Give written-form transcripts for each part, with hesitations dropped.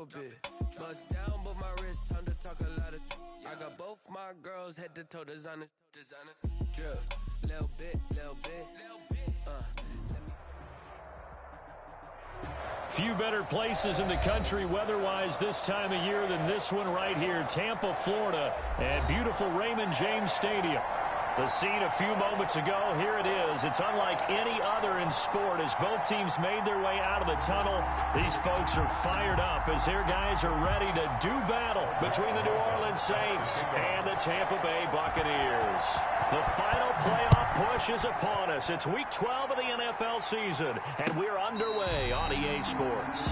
a bit. Bust down, but my wrist, time to talk a lot of. I got both my girls head to toe designer. Drip, little bit. Few better places in the country weather-wise this time of year than this one right here, Tampa, Florida, at beautiful Raymond James Stadium. The scene a few moments ago, here it is. It's unlike any other in sport as both teams made their way out of the tunnel. These folks are fired up as their guys are ready to do battle between the New Orleans Saints and the Tampa Bay Buccaneers. The final playoff push is upon us. It's Week 12 of the NFL season, and we're underway on EA Sports.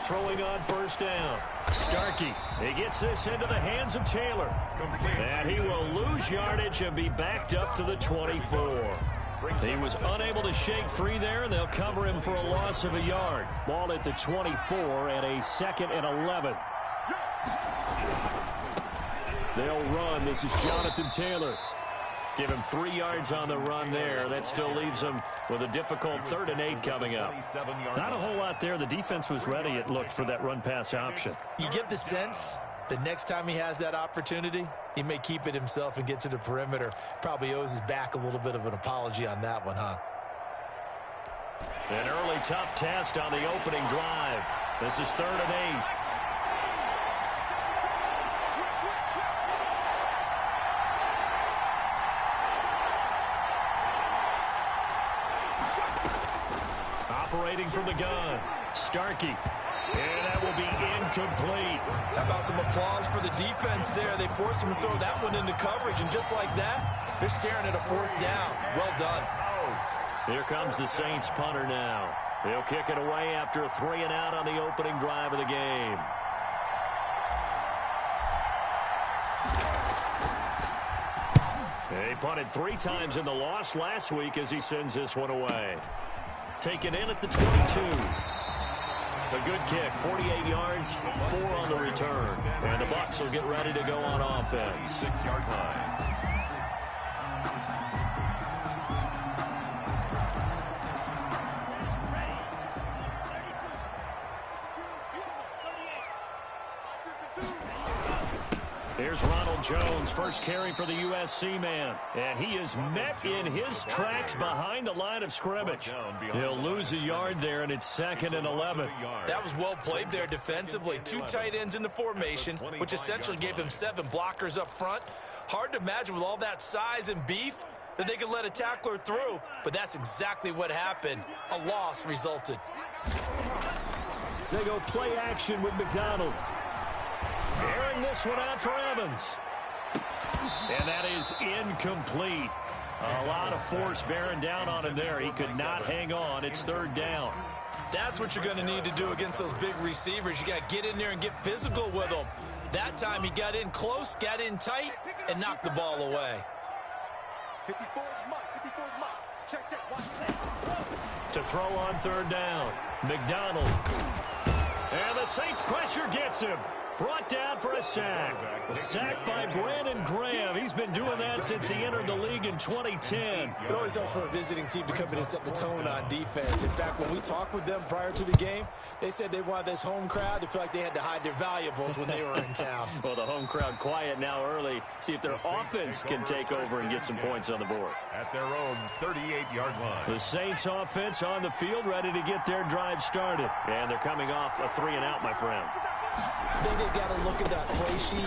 Throwing on first down. Starkey. He gets this into the hands of Taylor. And he will lose yardage and be backed up to the 24. He was unable to shake free there, and they'll cover him for a loss of a yard. Ball at the 24 and a 2nd and 11. They'll run. This is Jonathan Taylor. Give him 3 yards on the run there. That still leaves him with a difficult 3rd and 8 coming up. Not a whole lot there. The defense was ready, it looked, for that run-pass option. You get the sense that next time he has that opportunity, he may keep it himself and get to the perimeter. Probably owes his back a little bit of an apology on that one, huh? An early tough test on the opening drive. This is 3rd and 8. Operating from the gun, Starkey, and that will be incomplete. How about some applause for the defense there? They forced him to throw that one into coverage, and just like that, they're staring at a 4th down. Well done. Here comes the Saints punter now. They'll kick it away after a 3 and out on the opening drive of the game. He punted 3 times in the loss last week as he sends this one away. Taken in at the 22. A good kick, 48 yards, 4 on the return. And the Bucs will get ready to go on offense. 6-yard line. Here's Ronald Jones, first carry for the USC man. And he is met in his tracks behind the line of scrimmage. He'll lose a yard there, and it's 2nd and 11. That was well played there defensively. 2 tight ends in the formation, which essentially gave them 7 blockers up front. Hard to imagine with all that size and beef that they could let a tackler through, but that's exactly what happened. A loss resulted. They go play action with McDonald. Airing this one out for Evans. And that is incomplete. A lot of force bearing down on him there. He could not hang on. It's 3rd down. That's what you're going to need to do against those big receivers. You got to get in there and get physical with them. That time he got in close, got in tight, and knocked the ball away. To throw on 3rd down, McDonald. And the Saints pressure gets him. Brought down for a sack. Sacked by Brandon Graham. He's been doing that since he entered the league in 2010. It always helps for a visiting team to come in and set the tone on defense. In fact, when we talked with them prior to the game, they said they wanted this home crowd to feel like they had to hide their valuables when they were in town. Well, the home crowd quiet now early. See if their offense can take over and get some points on the board. At their own 38-yard line. The Saints offense on the field ready to get their drive started. And they're coming off a 3 and out, my friend. I think they've got to look at that play sheet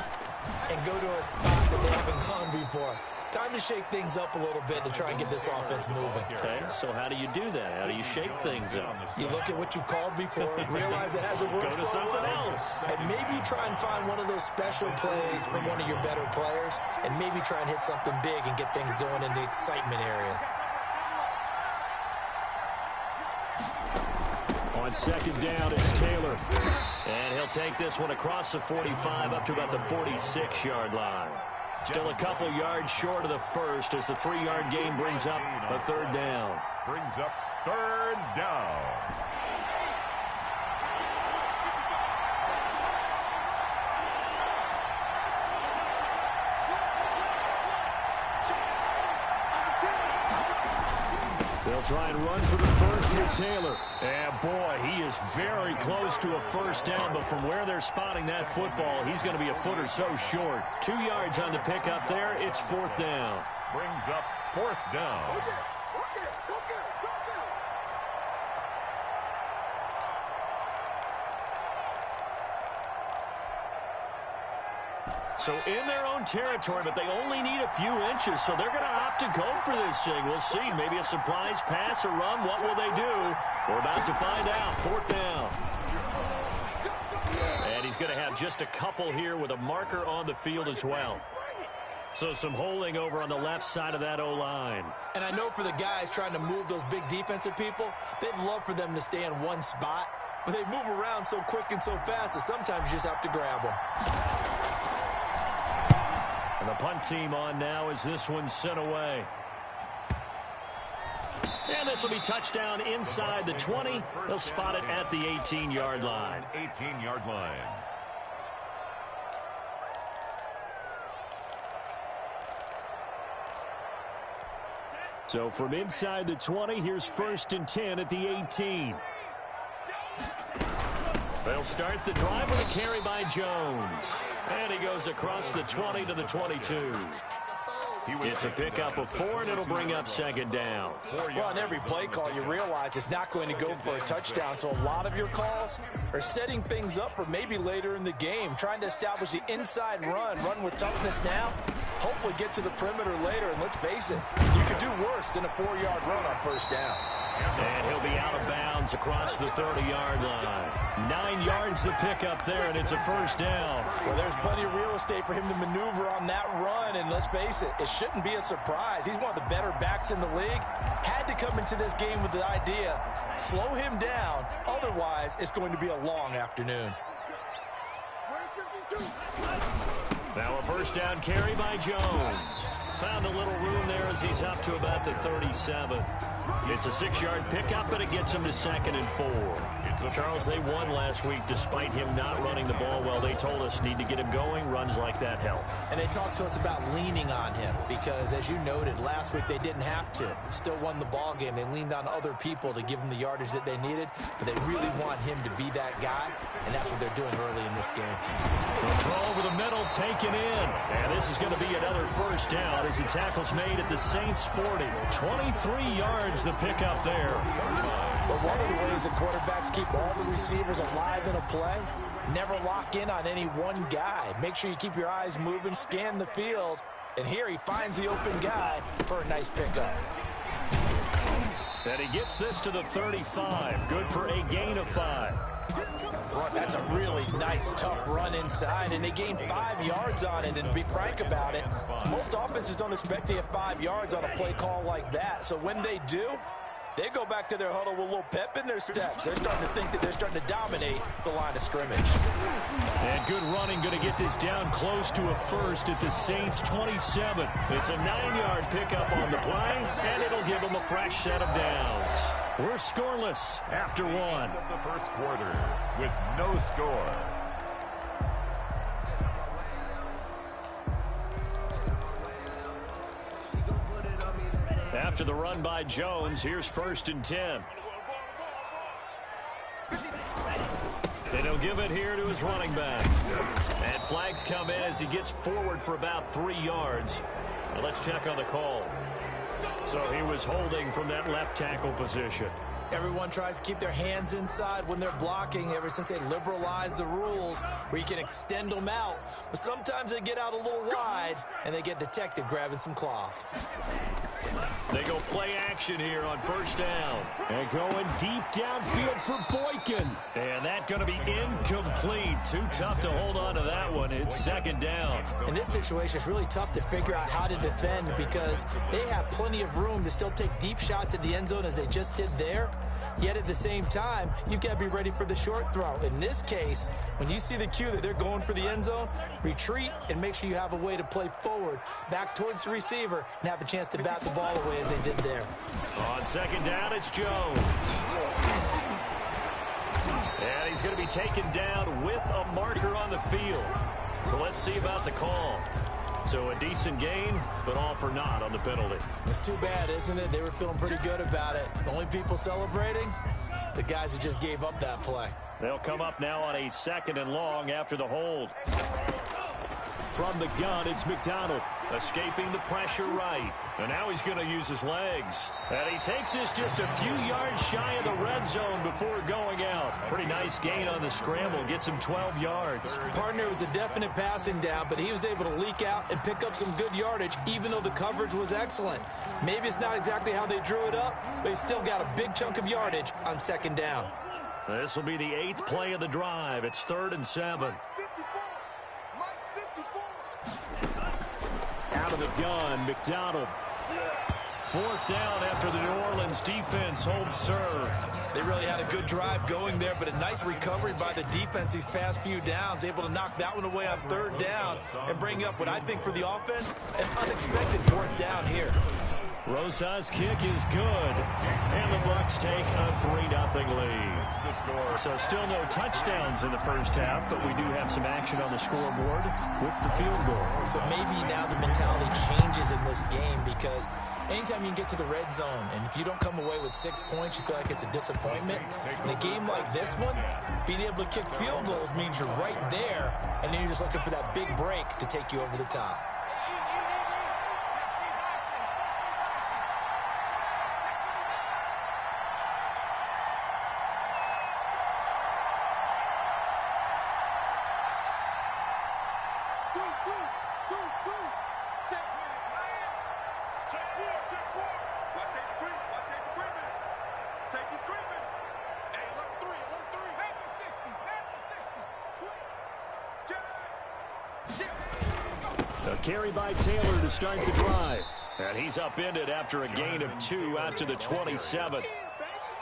and go to a spot that they haven't gone before. Time to shake things up a little bit to try and get this offense moving. Okay, so how do you do that? How do you shake things up? You look at what you've called before, realize it hasn't worked Go to something else. and maybe try and find one of those special plays from one of your better players, and maybe try and hit something big and get things going in the excitement area. On 2nd down, it's Taylor. And he'll take this one across the 45 up to about the 46-yard line. Still a couple yards short of the first as the 3-yard gain brings up a third down. Brings up third down. They'll try and run for the first with Taylor. And boy, he is very close to a first down, but from where they're spotting that football, he's going to be a foot or so short. 2 yards on the pickup there. It's fourth down. Brings up fourth down. So in their own territory, but they only need a few inches, so they're going to opt to go for this thing. We'll see. Maybe a surprise pass or run. What will they do? We're about to find out. Fourth down. And he's going to have just a couple here with a marker on the field as well. So some holding over on the left side of that O-line. And I know for the guys trying to move those big defensive people, they'd love for them to stay in one spot, but they move around so quick and so fast that sometimes you just have to grab them. And the punt team on now as this one's sent away. And this will be touchdown inside the 20. They'll spot it at the 18-yard line. 18-yard line. So from inside the 20, here's 1st and 10 at the 18. They'll start the drive with a carry by Jones. And he goes across the 20 to the 22. It's a pickup of 4, and it'll bring up second down. Well, on every play call, you realize it's not going to go for a touchdown. So a lot of your calls are setting things up for maybe later in the game, trying to establish the inside run with toughness now, hopefully get to the perimeter later. And let's face it, you could do worse than a 4-yard run on first down. And he'll be out of bounds across the 30-yard line. 9 yards to pick up there, and it's a first down. Well, there's plenty of real estate for him to maneuver on that run, and let's face it, it shouldn't be a surprise. He's one of the better backs in the league. Had to come into this game with the idea, slow him down, otherwise it's going to be a long afternoon. Now a first down carry by Jones. Found a little room there as he's up to about the 37. It's a 6-yard pickup, but it gets him to 2nd and 4. Charles, they won last week despite him not running the ball well. They told us need to get him going. Runs like that help. And they talked to us about leaning on him because, as you noted, last week they didn't have to. Still won the ball game. They leaned on other people to give them the yardage that they needed, but they really want him to be that guy, and that's what they're doing early in this game. The throw over the middle taken in. And this is going to be another first down as the tackle's made at the Saints 40. 23 yards the pickup there. But one of the ways that quarterbacks keep all the receivers alive in a play, never lock in on any one guy. Make sure you keep your eyes moving, scan the field, and here he finds the open guy for a nice pickup. And he gets this to the 35. Good for a gain of 5. That's a really nice, tough run inside, and they gained 5 yards on it. And to be frank about it, most offenses don't expect to get 5 yards on a play call like that. So when they do, they go back to their huddle with a little pep in their steps. They're starting to think that they're starting to dominate the line of scrimmage. And good running, going to get this down close to a first at the Saints 27. It's a 9-yard pickup on the play, and it'll give them a fresh set of downs. We're scoreless after 1. Of the first quarter with no score. After the run by Jones, here's 1st and 10. And he'll give it here to his running back. And flags come in as he gets forward for about 3 yards. Now let's check on the call. So he was holding from that left tackle position. Everyone tries to keep their hands inside when they're blocking ever since they liberalized the rules where you can extend them out. But sometimes they get out a little wide and they get detected grabbing some cloth. They go play action here on first down. And going deep downfield for Boykin. And that's going to be incomplete. Too tough to hold on to that one. It's second down. In this situation, it's really tough to figure out how to defend because they have plenty of room to still take deep shots at the end zone as they just did there. Yet at the same time, you've got to be ready for the short throw. In this case, when you see the cue that they're going for the end zone, retreat and make sure you have a way to play forward, back towards the receiver, and have a chance to bat the ball away as they did there. On second down, it's Jones. And he's going to be taken down with a marker on the field. So let's see about the call. So a decent gain, but all for naught on the penalty. It's too bad, isn't it? They were feeling pretty good about it. The only people celebrating, the guys who just gave up that play. They'll come up now on a second and long after the hold. From the gun, it's McDonald. Escaping the pressure right. And now he's going to use his legs. And he takes this just a few yards shy of the red zone before going out. Pretty nice gain on the scramble. Gets him 12 yards. Partner was a definite passing down, but he was able to leak out and pick up some good yardage, even though the coverage was excellent. Maybe it's not exactly how they drew it up, but he still got a big chunk of yardage on second down. This will be the 8th play of the drive. It's 3rd and 7. Out of the gun, McDonald. 4th down after the New Orleans defense holds serve. They really had a good drive going there, but a nice recovery by the defense these past few downs, able to knock that one away on 3rd down and bring up what I think for the offense, an unexpected 4th down here. Rosa's kick is good, and the Bucs take a 3-0 lead. So still no touchdowns in the first half, but we do have some action on the scoreboard with the field goal. So maybe now the mentality changes in this game because anytime you can get to the red zone, and if you don't come away with 6 points, you feel like it's a disappointment. In a game like this one, being able to kick field goals means you're right there, and then you're just looking for that big break to take you over the top. A carry by Taylor to start the drive. And he's upended after a gain of 2 out to the 27th.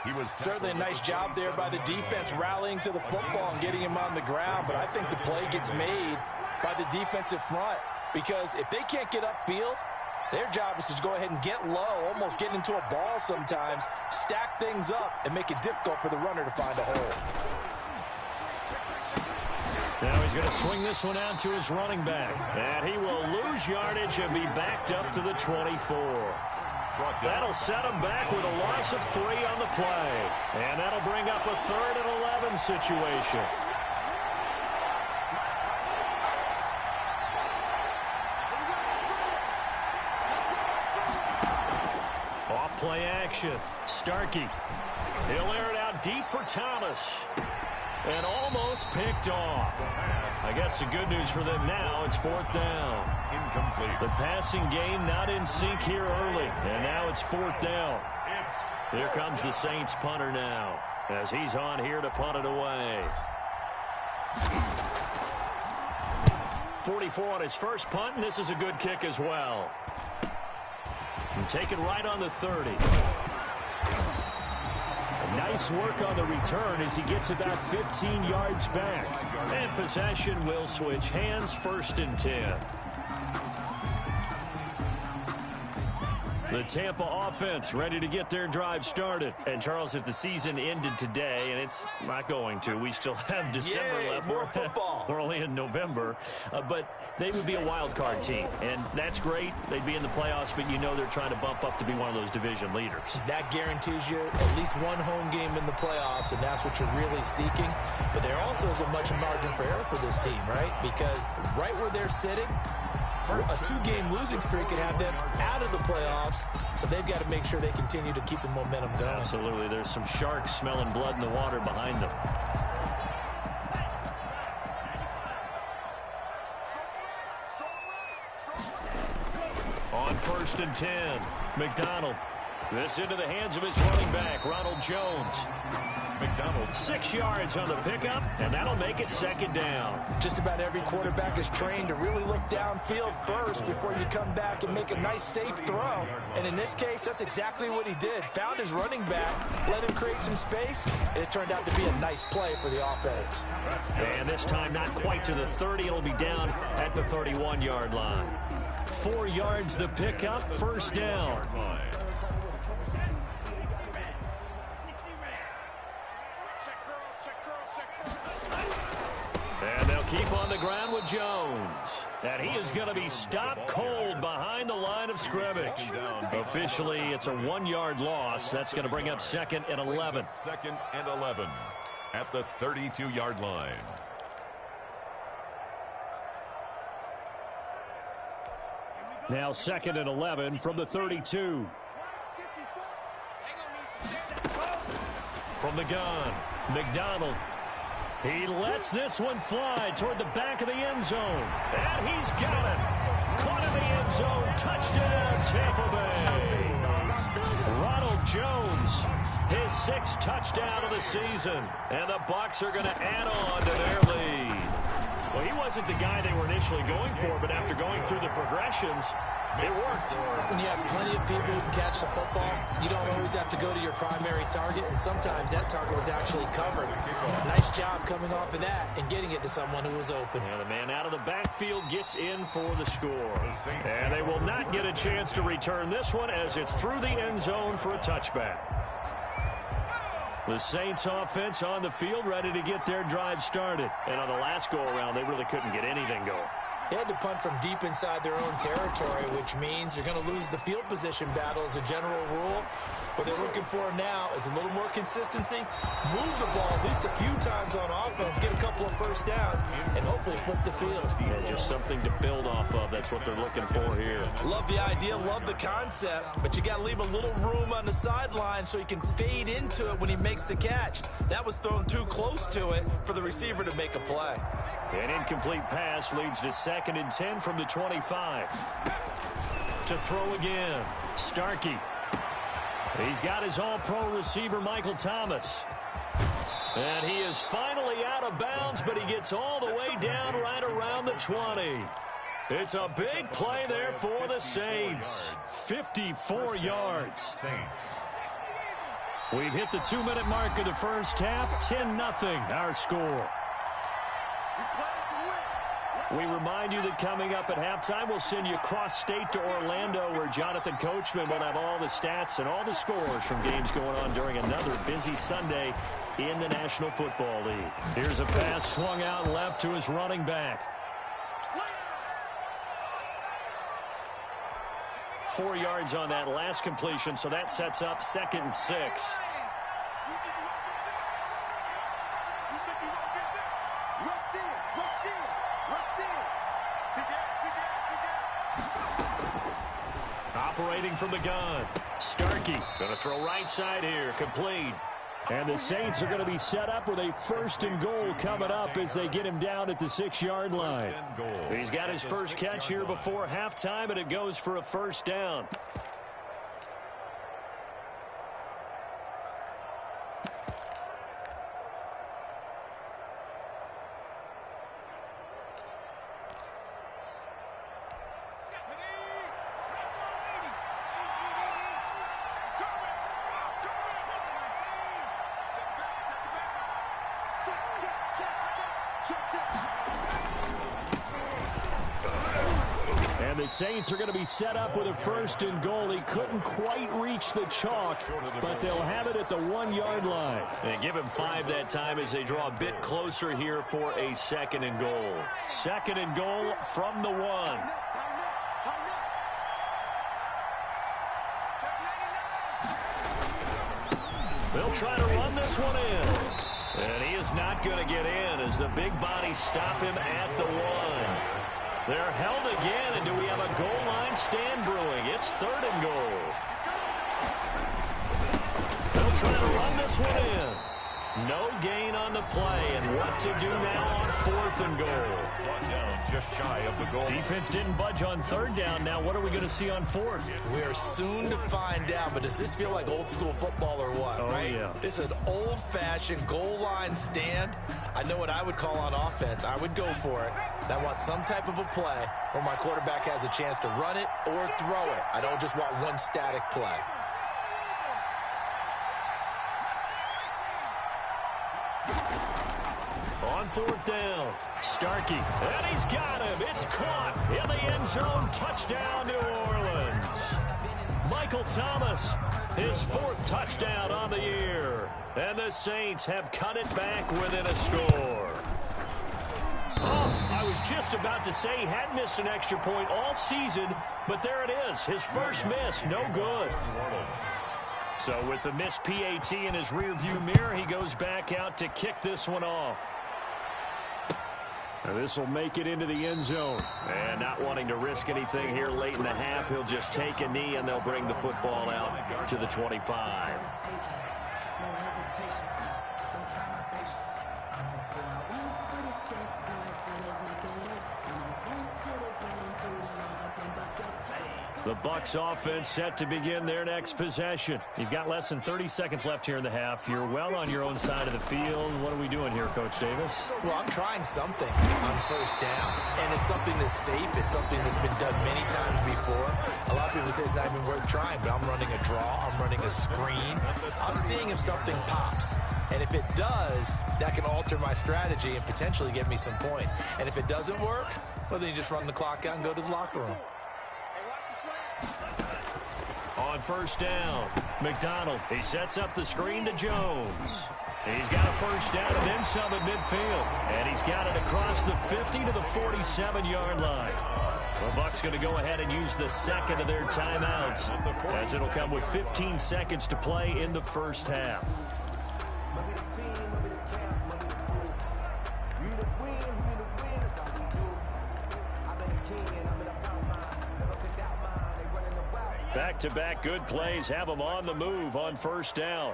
He was certainly a nice job there by the defense rallying to the football and getting him on the ground, but I think the play gets made by the defensive front because if they can't get upfield, their job is to go ahead and get low, almost get into a ball sometimes, stack things up, and make it difficult for the runner to find a hole. Now he's going to swing this one out to his running back. And he will lose yardage and be backed up to the 24. That'll set him back with a loss of 3 on the play. And that'll bring up a 3rd and 11 situation. Off play action. Starkey. He'll air it out deep for Thomas. And almost picked off. I guess the good news for them now, it's 4th down. Incomplete. The passing game not in sync here early. And now it's 4th down. Here comes the Saints punter now, as he's on here to punt it away. 44 on his first punt, and this is a good kick as well. And taken right on the 30. Nice work on the return as he gets about 15 yards back. And possession will switch hands, 1st and 10. The Tampa offense ready to get their drive started. And, Charles, if the season ended today, and it's not going to, we still have December left. More football. We're only in November. But they would be a wild card team. And that's great. They'd be in the playoffs, but you know they're trying to bump up to be one of those division leaders. That guarantees you at least one home game in the playoffs, and that's what you're really seeking. But there also is a much margin for error for this team, right? Because right where they're sitting, a 2-game losing streak could have them out of the playoffs, so they've got to make sure they continue to keep the momentum going. Absolutely. There's some sharks smelling blood in the water behind them. On 1st 1st and 10. McDonald. This into the hands of his running back, Ronald Jones. McDonald, 6 yards on the pickup, and that'll make it 2nd down. Just about every quarterback is trained to really look downfield first before you come back and make a nice, safe throw. And in this case, that's exactly what he did. Found his running back, let him create some space, and it turned out to be a nice play for the offense. And this time, not quite to the 30. It'll be down at the 31-yard line. 4 yards the pickup, 1st down. And they'll keep on the ground with Jones. And he is going to be stopped cold behind the line of scrimmage. Officially, it's a 1-yard loss. That's going to bring up 2nd and 11. 2nd and 11 at the 32-yard line. Now 2nd and 11 from the 32. From the gun, McDonald. He lets this one fly toward the back of the end zone. And he's got it. Caught in the end zone. Touchdown, Tampa Bay. Ronald Jones, his 6th touchdown of the season. And the Bucs are going to add on to their lead. Well, he wasn't the guy they were initially going for, but after going through the progressions, it worked. When you have plenty of people who can catch the football, you don't always have to go to your primary target, and sometimes that target is actually covered. Nice job coming off of that and getting it to someone who was open. And the man out of the backfield gets in for the score. And they will not get a chance to return this one as it's through the end zone for a touchback. The Saints offense on the field ready to get their drive started. And on the last go-around, they really couldn't get anything going. They had to punt from deep inside their own territory, which means you're going to lose the field position battle as a general rule. What they're looking for now is a little more consistency, move the ball at least a few times on offense, get a couple of 1st downs, and hopefully flip the field. Yeah, just something to build off of. That's what they're looking for here. Love the idea, love the concept, but you got to leave a little room on the sideline so he can fade into it when he makes the catch. That was thrown too close to it for the receiver to make a play. An incomplete pass leads to 2nd and 10 from the 25. To throw again, Starkey. He's got his all-pro receiver, Michael Thomas. And he is finally out of bounds, but he gets all the way down right around the 20. It's a big play there for the Saints. 54 yards. Saints. We've hit the 2-minute mark of the first half. 10-0 our score. We remind you that coming up at halftime, we'll send you cross-state to Orlando, where Jonathan Coachman will have all the stats and all the scores from games going on during another busy Sunday in the National Football League. Here's a pass swung out left to his running back. 4 yards on that last completion, so that sets up 2nd and 6. Operating from the gun, Starkey going to throw right side here, complete. And the Saints are going to be set up with a 1st and goal coming up as they get him down at the 6-yard line. He's got his first catch here before halftime, and it goes for a 1st down. And the Saints are going to be set up with a 1st and goal. He couldn't quite reach the chalk, but they'll have it at the 1-yard line. And give him 5 that time as they draw a bit closer here for a 2nd and goal. 2nd and goal from the 1. They'll try to run this one in. And he is not going to get in as the big bodies stop him at the 1. They're held again, and do we have a goal line stand brewing? It's 3rd and goal. They'll try to run this one in. No gain on the play, and what to do now on 4th and goal. just shy of the goal. Defense didn't budge on third down. Now what are we going to see on fourth? We are soon to find out, but does this feel like old school football or what, right? Yeah. This is an old-fashioned goal line stand. I know what I would call on offense. I would go for it. I want some type of a play where my quarterback has a chance to run it or throw it. I don't just want one static play. On fourth down, Starkey, and he's got him. It's caught in the end zone. Touchdown, New Orleans. Michael Thomas, his fourth touchdown on the year. And the Saints have cut it back within a score. Oh, I was just about to say he hadn't missed an extra point all season, but there it is. His first miss, no good. So with the missed PAT in his rearview mirror, he goes back out to kick this one off. This will make it into the end zone. And not wanting to risk anything here late in the half, he'll just take a knee and they'll bring the football out to the 25. The Bucs offense set to begin their next possession. You've got less than 30 seconds left here in the half. You're well on your own side of the field. What are we doing here, Coach Davis? Well, I'm trying something on first down, and it's something that's safe. It's something that's been done many times before. A lot of people say it's not even worth trying, but I'm running a draw. I'm running a screen. I'm seeing if something pops. And if it does, that can alter my strategy and potentially get me some points. And if it doesn't work, well, then you just run the clock out and go to the locker room. On first down, McDonald, he sets up the screen to Jones. He's got a first down and then some at midfield. And he's got it across the 50 to the 47-yard line. The Bucs going to go ahead and use the second of their timeouts, as it'll come with 15 seconds to play in the first half. Back-to-back good plays have them on the move on first down.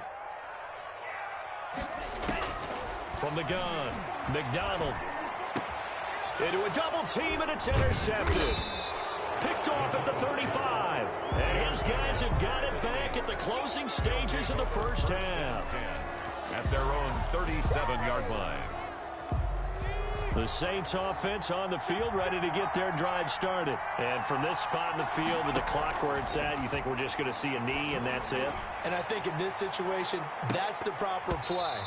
From the gun, McDonald. Into a double team, and it's intercepted. Picked off at the 35. And his guys have got it back at the closing stages of the first half. At their own 37-yard line. The Saints offense on the field, ready to get their drive started. And from this spot in the field with the clock where it's at, you think we're just going to see a knee and that's it? And I think in this situation, that's the proper play.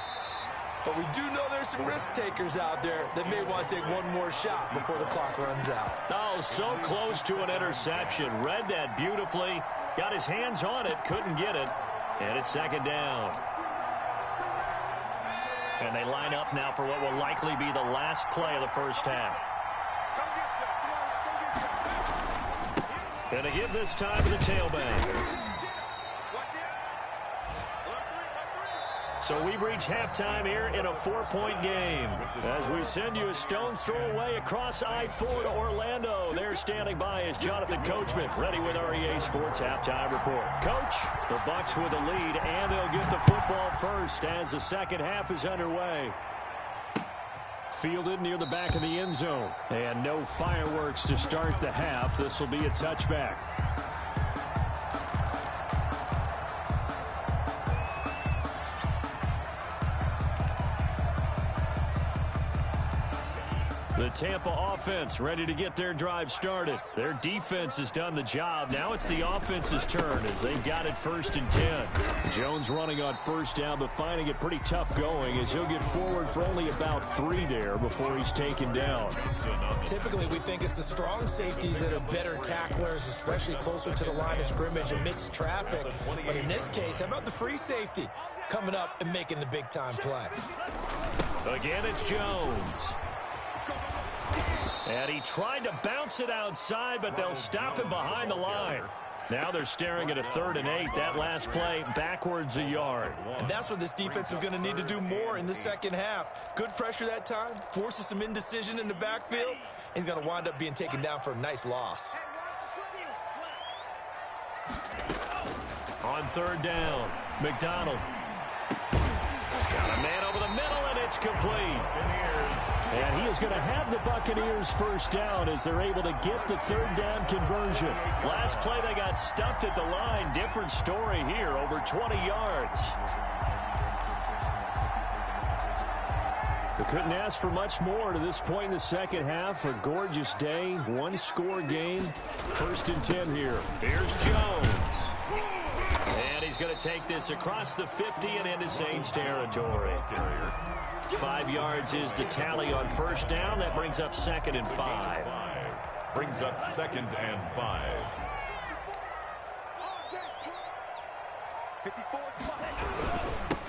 But we do know there's some risk takers out there that may want to take one more shot before the clock runs out. Oh, so close to an interception. Read that beautifully. Got his hands on it, couldn't get it. And it's second down. And they line up now for what will likely be the last play of the first half. Going to give this time to the tailback. So we've reached halftime here in a 4-point game. As we send you a stone's throw away across I-4 to Orlando. There standing by is Jonathan Coachman, ready with our EA Sports Halftime Report. Coach, the Bucs with the lead, and they'll get the football first as the second half is underway. Fielded near the back of the end zone. And no fireworks to start the half. This will be a touchback. The Tampa offense ready to get their drive started. Their defense has done the job. Now it's the offense's turn as they've got it 1st and 10. Jones running on first down, but finding it pretty tough going as he'll get forward for only about 3 there before he's taken down. Typically, we think it's the strong safeties that are better tacklers, especially closer to the line of scrimmage amidst traffic. But in this case, how about the free safety coming up and making the big-time play? Again, it's Jones. And he tried to bounce it outside, but they'll stop him behind the line. Now they're staring at a 3rd and 8. That last play backwards a yard. And that's what this defense is going to need to do more in the second half. Good pressure that time, forces some indecision in the backfield. He's going to wind up being taken down for a nice loss. On 3rd down, McDonald. Got a man over the middle, and It's complete. And he is going to have the Buccaneers first down as they're able to get the third down conversion. Last play, they got stuffed at the line. Different story here, over 20 yards. They couldn't ask for much more to this point in the second half. A gorgeous day, one-score game. 1st and 10 here. Here's Jones. And he's going to take this across the 50 and into Saints territory. 5 yards is the tally on first down. That brings up 2nd and 5. Brings up 2nd and 5.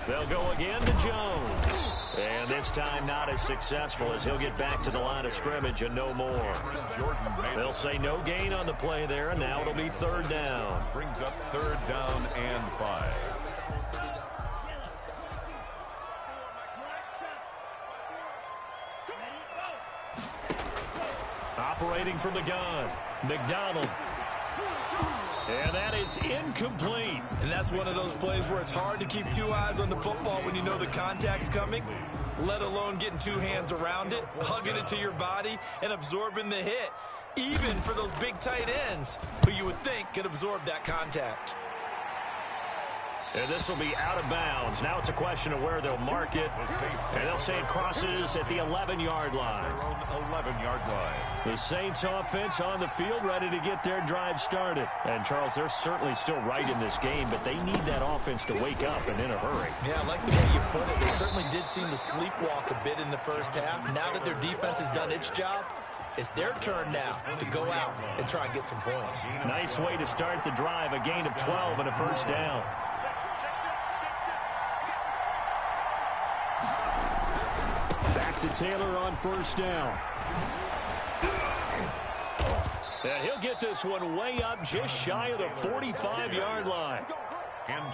They'll go again to Jones. And this time not as successful as he'll get back to the line of scrimmage and no more. They'll say no gain on the play there, and now it'll be 3rd down. Brings up 3rd down and 5. Operating from the gun, McDonald. And that is incomplete. And that's one of those plays where it's hard to keep 2 eyes on the football when you know the contact's coming, let alone getting 2 hands around it, hugging it to your body, and absorbing the hit, even for those big tight ends who you would think could absorb that contact. And this will be out of bounds. Now it's a question of where they'll mark it. And they'll say it crosses at the 11-yard line. 11-yard line. The Saints offense on the field ready to get their drive started. And, Charles, they're certainly still right in this game, but they need that offense to wake up and in a hurry. Yeah, I like the way you put it. They certainly did seem to sleepwalk a bit in the first half. Now that their defense has done its job, it's their turn now to go out and try and get some points. Nice way to start the drive, a gain of 12 and a first down. To Taylor on first down. And he'll get this one way up just shy of the 45-yard line.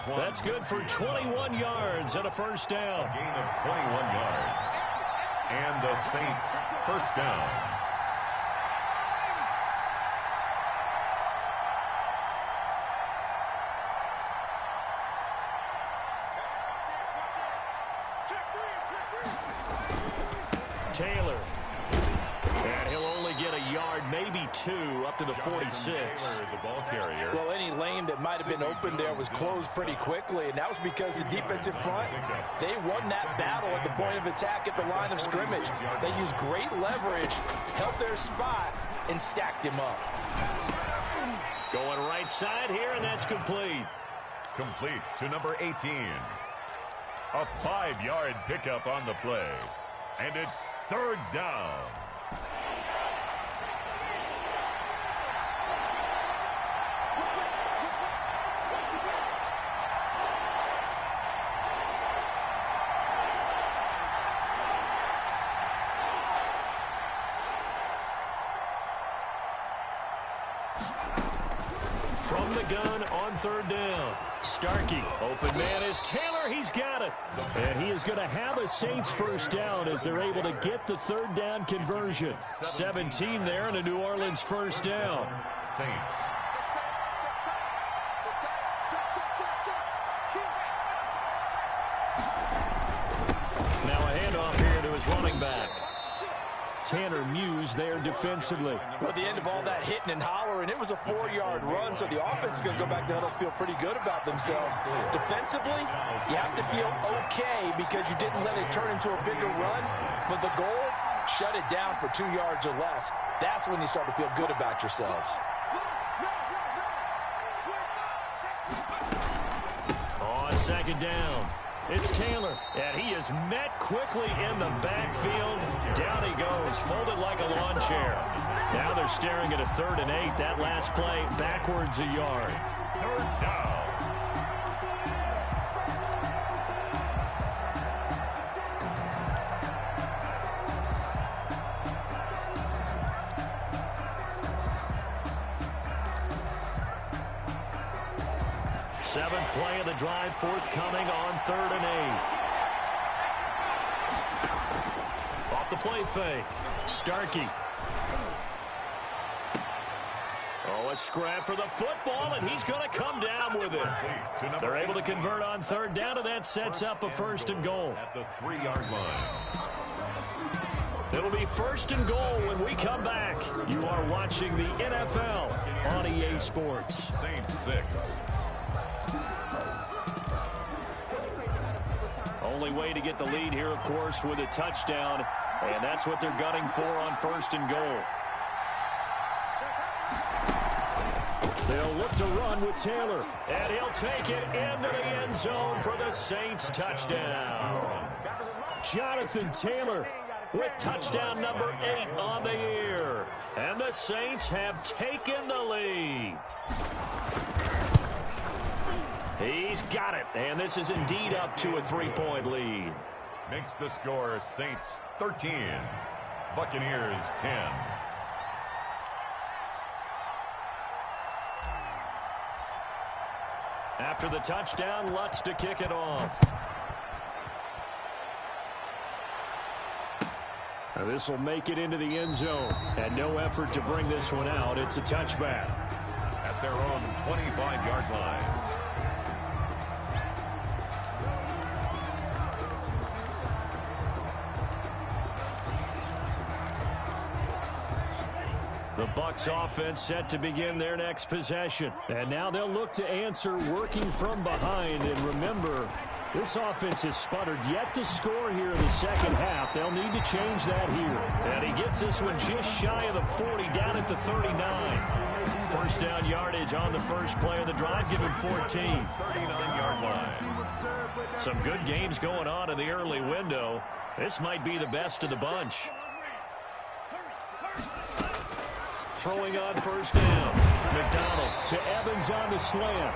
That's good for 21 yards and a first down. A gain of 21 yards. And the Saints first down. Taylor. And he'll only get a yard, maybe 2, up to the 46. The ball carrier. Well, any lane that might have been open there was closed pretty quickly, and that was because the defensive front, they won that battle at the point of attack at the line of scrimmage. They used great leverage, held their spot, and stacked him up. Going right side here, and that's complete. Complete to number 18. A 5-yard pickup on the play. And it's 3rd down. From the gun on 3rd down. Starkey, open man is Taylor. He's got it. And he is going to have a Saints first down as they're able to get the 3rd down conversion. 17 there and a New Orleans first down. Saints. Now a handoff here to his running back. Tanner Muse there defensively. Well, at the end of all that hitting and hollering, it was a 4-yard run, so the offense is going to go back to huddle, feel pretty good about themselves. Defensively, you have to feel okay because you didn't let it turn into a bigger run, but the goal, shut it down for 2 yards or less. That's when you start to feel good about yourselves. On 2nd down, it's Taylor, and he is met quickly in the backfield. Down he goes, folded like a lawn chair. Now they're staring at a 3rd and 8. That last play, backwards a yard. 3rd down. Seventh play of the drive, forthcoming on 3rd and 8. Off the play fake. Starkey. Oh, a scrap for the football, and he's going to come down with it. They're able to convert on third down, and that sets up a first and goal. At the 3-yard line. It'll be first and goal when we come back. You are watching the NFL on EA Sports. Saints 6. Only way to get the lead here, of course, with a touchdown, and that's what they're gunning for on first and goal. They'll look to run with Taylor, and he'll take it into the end zone for the Saints touchdown. Jonathan Taylor with touchdown number 8 on the year. And the Saints have taken the lead. He's got it, and this is indeed up to a 3-point lead. Makes the score Saints 13, Buccaneers 10. After the touchdown, Lutz to kick it off. This will make it into the end zone. And no effort to bring this one out. It's a touchback. At their own 25-yard line. The Bucs offense set to begin their next possession. And now they'll look to answer working from behind. And remember, this offense has sputtered yet to score here in the second half. They'll need to change that here. And he gets this one just shy of the 40, down at the 39. First down yardage on the first play of the drive. Give him 14. 39-yard line. Some good games going on in the early window. This might be the best of the bunch. Throwing on first down. McDonald to Evans on the slant.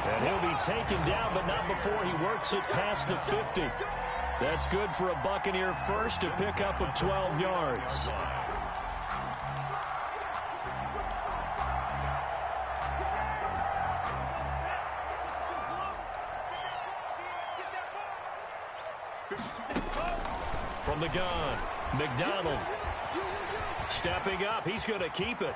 And he'll be taken down, but not before he works it past the 50. That's good for a Buccaneer first, a pickup of 12 yards. From the gun, McDonald. Stepping up, he's going to keep it.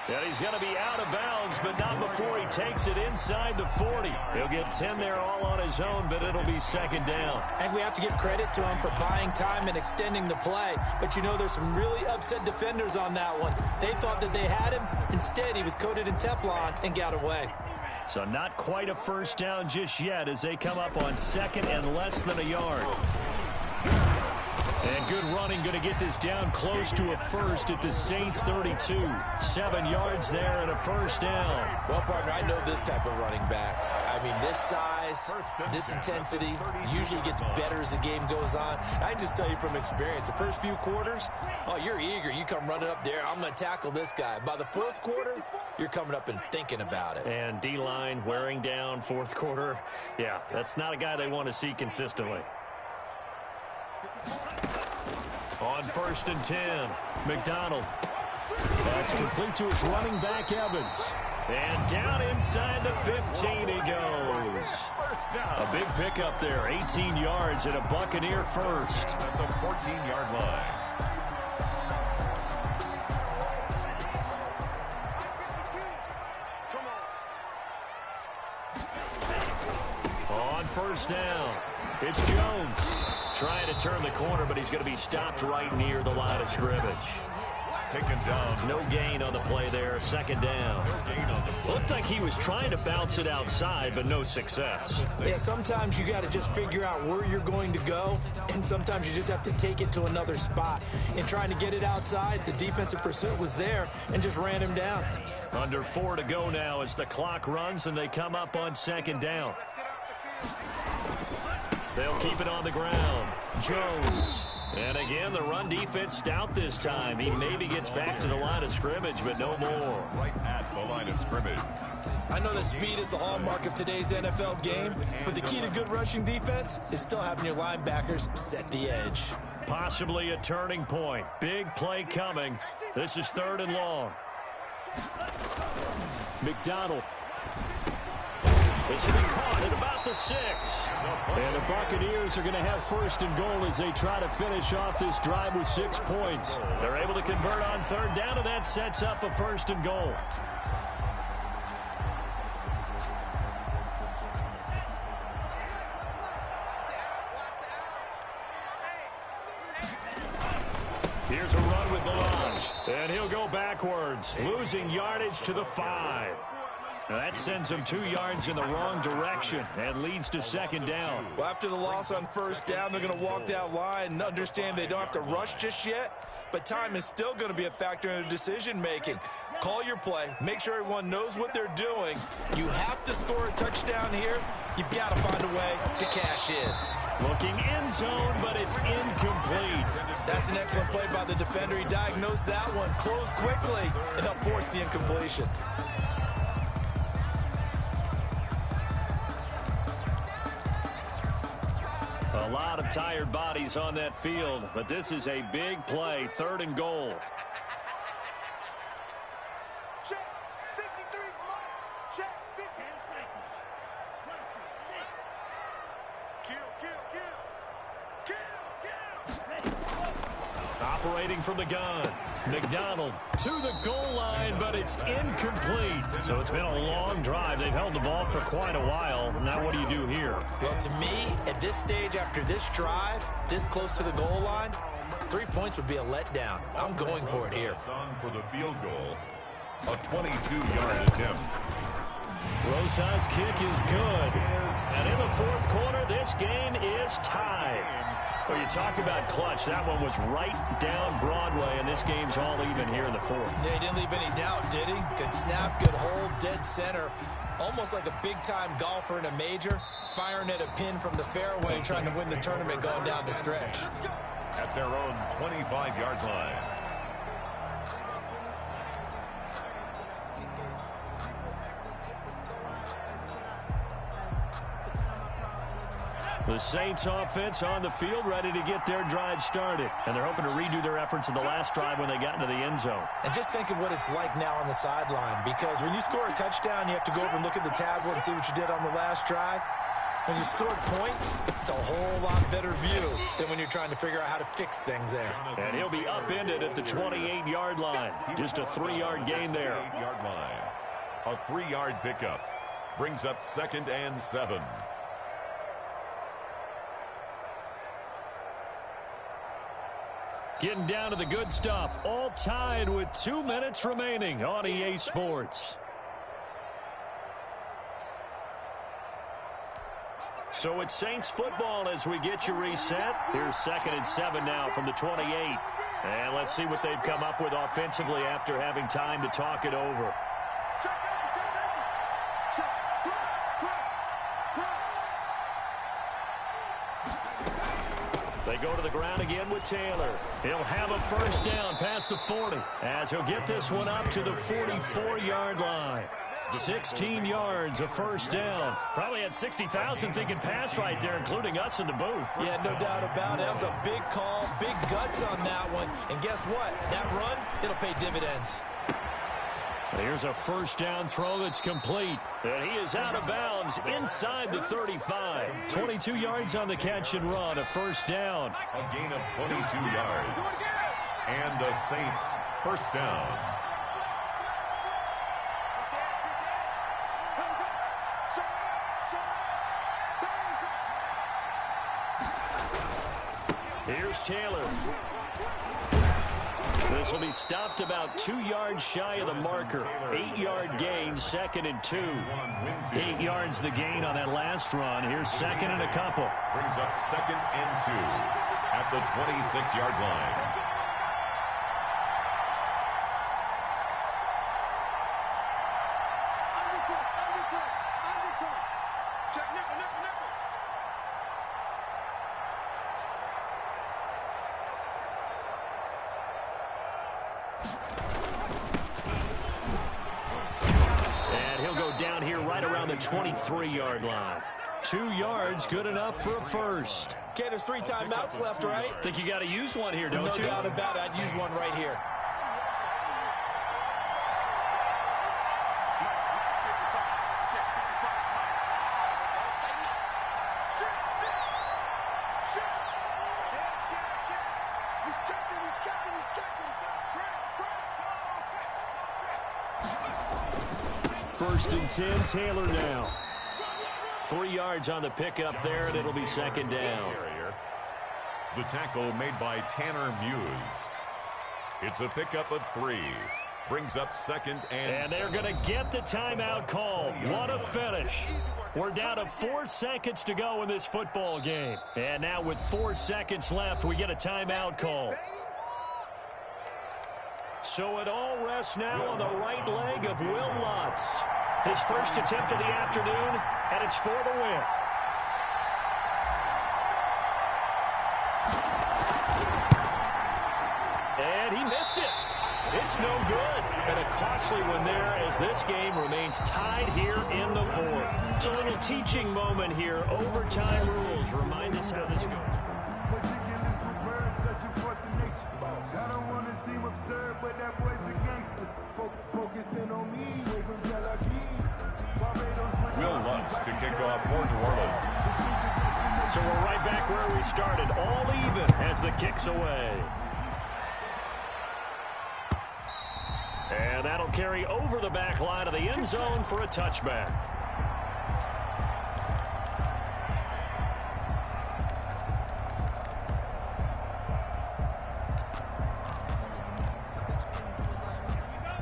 And he's going to be out of bounds, but not before he takes it inside the 40. He'll get 10 there all on his own, but it'll be second down. And we have to give credit to him for buying time and extending the play. But, you know, there's some really upset defenders on that one. They thought that they had him. Instead, he was coated in Teflon and got away. So not quite a first down just yet as they come up on second and less than a yard. And good running, going to get this down close to a first at the Saints 32. 7 yards there and a first down. Well, partner, I know this type of running back. I mean, this size, this intensity usually gets better as the game goes on. I just tell you from experience, the first few quarters, oh, you're eager. You come running up there, I'm going to tackle this guy. By the fourth quarter, you're coming up and thinking about it. And D-line wearing down fourth quarter. Yeah, that's not a guy they want to see consistently. On first and 10, McDonald. That's complete to his running back, Evans. And down inside the 15 he goes. A big pickup there, 18 yards and a Buccaneer first. At the 14-yard line. On first down, it's Jones. Trying to turn the corner, but he's going to be stopped right near the line of scrimmage. Taken down. No gain on the play there. Second down. Looked like he was trying to bounce it outside, but no success. Yeah, sometimes you got to just figure out where you're going to go, and sometimes you just have to take it to another spot. In trying to get it outside, the defensive pursuit was there and just ran him down. Under 4 to go now as the clock runs and they come up on second down. They'll keep it on the ground. Jones. And again, the run defense stout this time. He maybe gets back to the line of scrimmage, but no more. Right at the line of scrimmage. I know that speed is the hallmark of today's NFL game, but the key to good rushing defense is still having your linebackers set the edge. Possibly a turning point. Big play coming. This is third and long. McDonald. This will be caught at about the 6. And the Buccaneers are going to have first and goal as they try to finish off this drive with 6 points. They're able to convert on third down, and that sets up a first and goal. Here's a run with Melange, and he'll go backwards, losing yardage to the 5. Now that sends him 2 yards in the wrong direction and leads to second down. Well, after the loss on first down, they're going to walk that line and understand they don't have to rush just yet, but time is still going to be a factor in the decision-making. Call your play. Make sure everyone knows what they're doing. You have to score a touchdown here. You've got to find a way to cash in. Looking end zone, but it's incomplete. That's an excellent play by the defender. He diagnosed that one, closed quickly, and helped force the incompletion. A lot of tired bodies on that field, but this is a big play, third and goal. Check, 53, check, 50. 10 seconds. Kill. Operating from the gun. McDonald to the goal line, but it's incomplete. So it's been a long drive. They've held the ball for quite a while. Now what do you do here? Well, to me, at this stage, after this drive, this close to the goal line, 3 points would be a letdown. I'm going for it here. For the field goal, a 22-yard attempt. Rosa's kick is good. And in the fourth quarter, this game is tied. Well, you talk about clutch. That one was right down Broadway, and this game's all even here in the fourth. Yeah, he didn't leave any doubt, did he? Good snap, good hold, dead center. Almost like a big-time golfer in a major, firing at a pin from the fairway, trying to win the tournament going down the stretch. At their own 25-yard line. The Saints offense on the field, ready to get their drive started. And they're hoping to redo their efforts in the last drive when they got into the end zone. And just think of what it's like now on the sideline, because when you score a touchdown, you have to go over and look at the tablet and see what you did on the last drive. When you scored points, it's a whole lot better view than when you're trying to figure out how to fix things there. And he'll be upended at the 28-yard line. Just a 3-yard gain there. 28-yard line. A 3-yard pickup brings up 2nd and 7. Getting down to the good stuff. All tied with 2 minutes remaining on EA Sports. So it's Saints football as we get you reset. Here's 2nd and 7 now from the 28. And let's see what they've come up with offensively after having time to talk it over. They go to the ground again with Taylor. He'll have a first down past the 40 as he'll get this one up to the 44-yard line. 16 yards, a first down. Probably had 60,000 thinking pass right there, including us in the booth. Yeah, no doubt about it. That was a big call, big guts on that one. And guess what? That run, it'll pay dividends. Here's a first down throw that's complete. And he is out of bounds inside the 35. 22 yards on the catch and run, a first down. A gain of 22 yards. And the Saints first down. Here's Taylor. This will be stopped about 2 yards shy of the marker. 8-yard gain, 2nd and 2. 8 yards the gain on that last run. Here's 2nd and a couple. Brings up 2nd and 2 at the 26-yard line. And he'll go down here right around the 23-yard line. 2 yards, good enough for a first. Okay, there's 3 timeouts left, right? Think you got to use one here, don't you? No doubt about it. I'd use one right here. first and 10. Taylor now. 3 yards on the pickup there, and it'll be second down. The tackle made by Tanner Muse. It's a pickup of 3. Brings up second and they're going to get the timeout call. What a finish. We're down to 4 seconds to go in this football game. And now with 4 seconds left, we get a timeout call. So it all rests now on the right leg of Will Lutz. His first attempt of the afternoon, and it's for the win. And he missed it. It's no good. And a costly one there as this game remains tied here in the 4th. It's a little teaching moment here. Overtime rules remind us how this goes. I don't want to seem absurd, but that boy's a gangster. Focusing on me, away from Tel Aviv. Will Lutz to kick off for New Orleans. So we're right back where we started, all even as the kick's away. And that'll carry over the back line of the end zone for a touchback.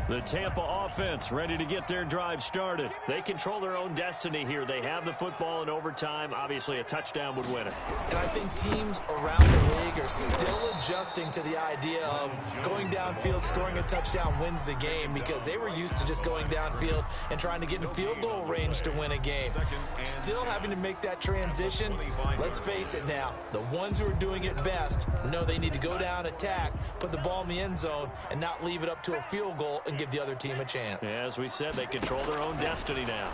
The Tampa offense ready to get their drive started. They control their own destiny here. They have the football in overtime. Obviously, a touchdown would win it. And I think teams around the league are still adjusting to the idea of going downfield, scoring a touchdown wins the game, because they were used to just going downfield and trying to get in field goal range to win a game. Still having to make that transition. Let's face it now, the ones who are doing it best know they need to go down, attack, put the ball in the end zone, and not leave it up to a field goal and give the other team a chance. Yeah, as we said, they control their own destiny now.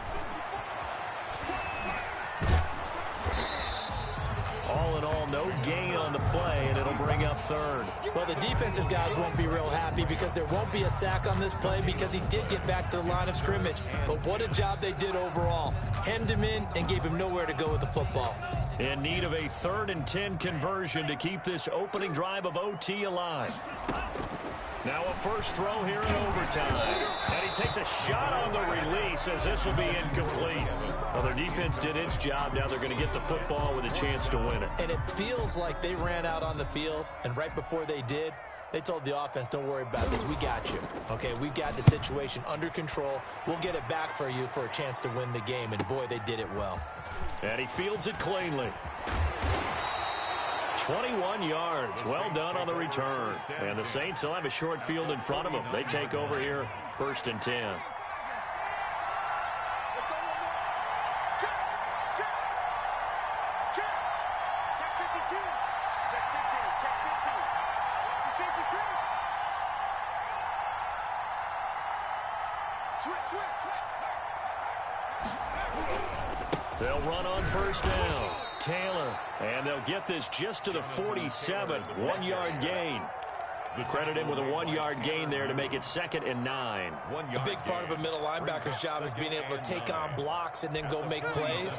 All in all, no gain on the play, and it'll bring up third. Well, the defensive guys won't be real happy because there won't be a sack on this play because he did get back to the line of scrimmage. But what a job they did overall. Hemmed him in and gave him nowhere to go with the football. In need of a 3rd and 10 conversion to keep this opening drive of OT alive. Now a first throw here in overtime. And he takes a shot on the release as this will be incomplete. Well, their defense did its job. Now they're going to get the football with a chance to win it. And it feels like they ran out on the field, and right before they did, they told the offense, don't worry about this. We got you. Okay, we've got the situation under control. We'll get it back for you for a chance to win the game. And, boy, they did it well. And he fields it cleanly. 21 yards. Well done on the return. And the Saints will have a short field in front of them. They take over here, 1st and 10. They'll run on first down. Taylor, and they'll get this just to the 47. 1-yard gain. Credit him with a 1-yard gain there to make it 2nd and 9. A big part of a middle linebacker's job is being able to take on blocks and then go make plays.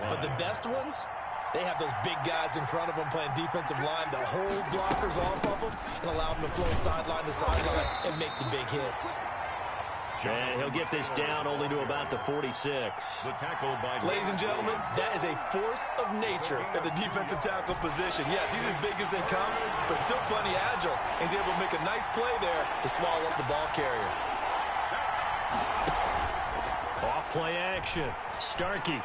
But the best ones, they have those big guys in front of them playing defensive line that hold blockers off of them and allow them to flow sideline to sideline and make the big hits. And he'll get this down only to about the 46. The tackle by Ladies and gentlemen, that is a force of nature at the defensive tackle position. Yes, he's as big as they come, but still plenty agile. He's able to make a nice play there to swallow up the ball carrier. Off play action. Starkey.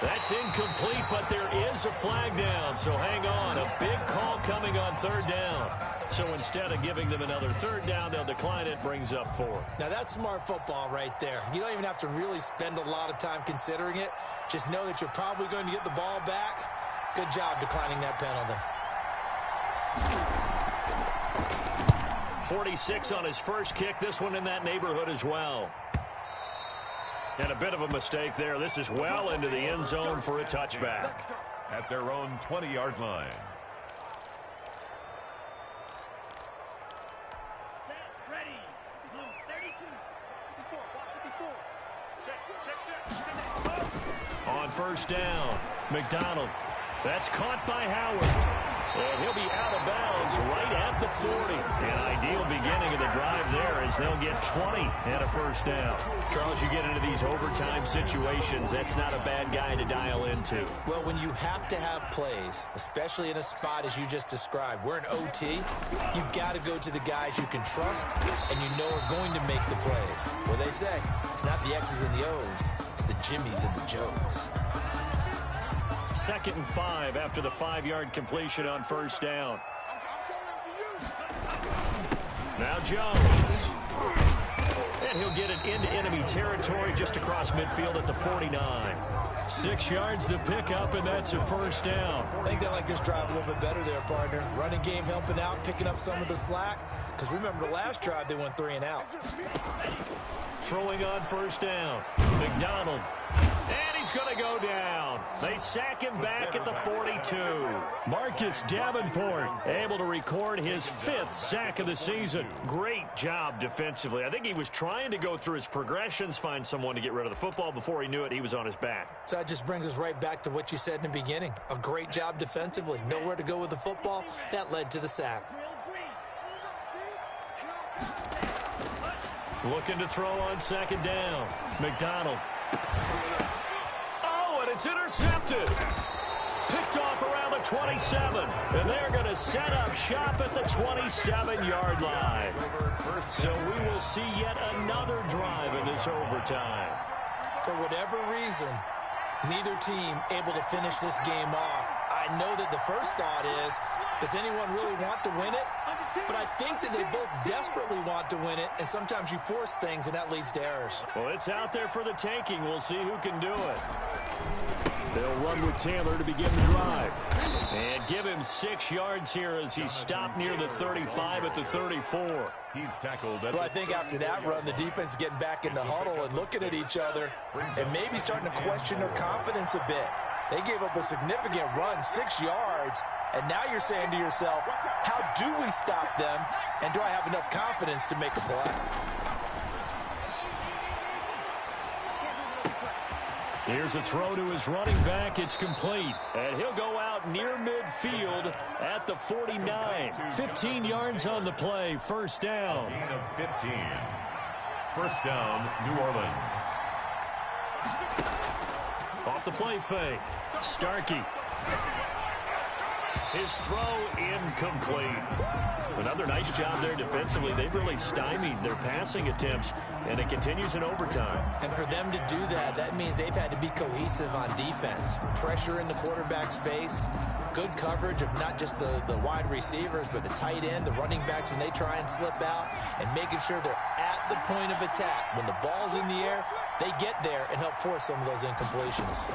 That's incomplete, but there is a flag down, so hang on. A big call coming on 3rd down. So instead of giving them another 3rd down, they'll decline it, brings up 4. Now that's smart football right there. You don't even have to really spend a lot of time considering it. Just know that you're probably going to get the ball back. Good job declining that penalty. 46 on his first kick. This one in that neighborhood as well. And a bit of a mistake there. This is well into the end zone for a touchback. At their own 20-yard line. On first down, McDonald. That's caught by Howard. And he'll be out of bounds right at the 40. An ideal beginning of the drive there as they'll get 20 and a first down. Charles, you get into these overtime situations, that's not a bad guy to dial into. Well, when you have to have plays, especially in a spot as you just described, we're in OT, you've got to go to the guys you can trust and you know are going to make the plays. Well, they say it's not the X's and the O's, it's the Jimmies and the Joes. 2nd and 5 after the 5-yard completion on first down. Now Jones. And he'll get it into enemy territory just across midfield at the 49. 6 yards to pick up, and that's a first down. I think they like this drive a little bit better there, partner. Running game helping out, picking up some of the slack. Because remember, the last drive, they went 3 and out. Throwing on first down. McDonald. And he's going to go down. They sack him back at the 42. Marcus Davenport able to record his 5th sack of the season. Great job defensively. I think he was trying to go through his progressions, find someone to get rid of the football. Before he knew it, he was on his back. So that just brings us right back to what you said in the beginning. A great job defensively. Nowhere to go with the football. That led to the sack. Looking to throw on 2nd down. McDonald. Oh, and it's intercepted. Picked off around the 27. And they're going to set up shop at the 27-yard line. So we will see yet another drive in this overtime. For whatever reason, neither team able to finish this game off. I know that the first thought is, does anyone really want to win it? But I think that they both desperately want to win it, and sometimes you force things, and that leads to errors. Well, it's out there for the taking. We'll see who can do it. They'll run with Taylor to begin the drive. And give him 6 yards here as he's stopped near the 35 at the 34. He's tackled at Well, I think after that run, the defense is getting back in the huddle and looking at each other and maybe starting to question their confidence a bit. They gave up a significant run, 6 yards, and now you're saying to yourself, how do we stop them, and do I have enough confidence to make a play? Here's a throw to his running back. It's complete. And he'll go out near midfield at the 49. 15 yards on the play. First down. gain of 15. First down, New Orleans. Off the play fake. Starkey. His throw incomplete. Another nice job there defensively. They've really stymied their passing attempts, and it continues in overtime. And for them to do that, that means they've had to be cohesive on defense. Pressure in the quarterback's face. Good coverage of not just the wide receivers, but the tight end, the running backs when they try and slip out, and making sure they're at the point of attack. When the ball's in the air, they get there and help force some of those incompletions.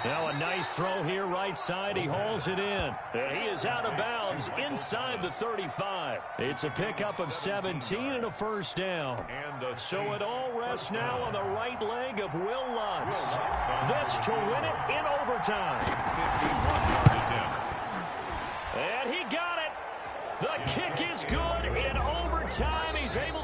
Now a nice throw here right side. He hauls it in. And he is out of bounds inside the 35. It's a pickup of 17 and a first down. So it all rests now on the right leg of Will Lutz. This to win it in overtime. 51-yard attempt. And he got it. The kick is good in overtime. He's able to